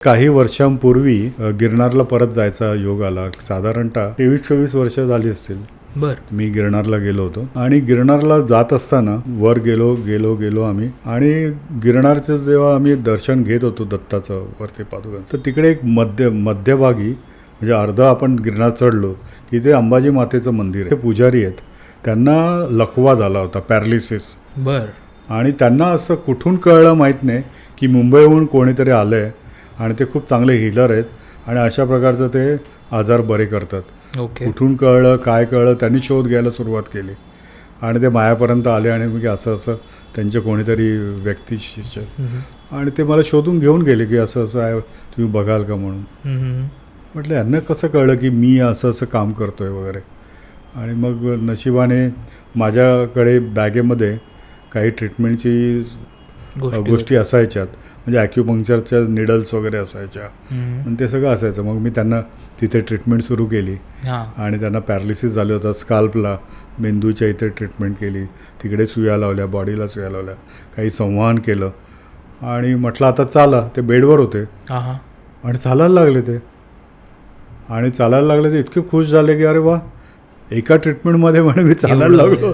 काही वर्षांपूर्वी गिरनारला परत जायचा योग आला. साधारणतः 23-24 वर्ष झाली असतील. मी गिरनारला गेलो होतो आणि गिरनारला जात असताना वर गेलो आम्ही आणि गिरनारचं जेव्हा आम्ही दर्शन घेत होतो दत्ताचं वरती पादुकांचं, तर तिकडे एक मध्यभागी म्हणजे अर्ध आपण गिरनार चढलो की ते अंबाजी मातेचं मंदिर आहे. ते पुजारी आहेत, त्यांना लकवा झाला होता, पॅरालिसिस. आणि त्यांना असं कुठून कळलं माहीत नाही की मुंबईहून कोणीतरी आलं आहे आणि ते खूप चांगले हिलर आहेत आणि अशा प्रकारचं ते आजार बरे करतात. कुठून कळलं, काय कळलं, त्यांनी शोध घ्यायला सुरुवात केली आणि ते मायापर्यंत आले आणि मग असं त्यांचे कोणीतरी व्यक्ती आणि ते मला शोधून घेऊन गेले की असं आहे, तुम्ही बघाल का म्हणून. म्हटलं यांना कसं कळलं की मी असं काम करतो आहे वगैरे. आणि मग नशिबाने माझ्याकडे बॅगेमध्ये काही ट्रीटमेंटची गोष्टी असायच्यात, म्हणजे ॲक्युपंक्चरच्या निडल्स वगैरे असायच्या आणि ते सगळं असायचं. मग मी त्यांना तिथे ट्रीटमेंट सुरू केली आणि त्यांना पॅरालिसिस झालं होतं. स्काल्पला मेंदूच्या इथे ट्रीटमेंट केली, तिकडे सुया लावल्या, बॉडीला सुया लावल्या, काही संवहन केलं आणि म्हटलं आता चाला. ते बेडवर होते आणि चालायला लागले ते इतके खुश झाले की अरे वा, एका ट्रीटमेंटमध्ये म्हणे मी चालायला लागलो.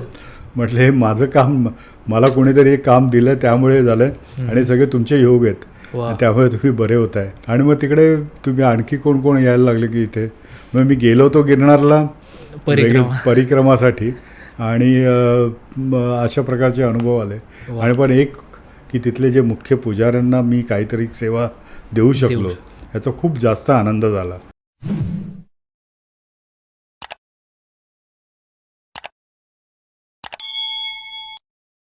म्हटलं हे माझं काम, मला कोणीतरी एक काम दिलं त्यामुळे झालं आणि सगळे तुमचे योग आहेत, त्यामुळे तुम्ही बरे होत आहे. आणि मग तिकडे तुम्ही आणखी कोण यायला लागले की इथे. मग मी गेलो होतो गिरनारला परिक्रमासाठी आणि अशा प्रकारचे अनुभव आले. आणि पण एक की तिथले जे मुख्य पुजाऱ्यांना मी काहीतरी सेवा देऊ शकलो, याचा खूप जास्त आनंद झाला.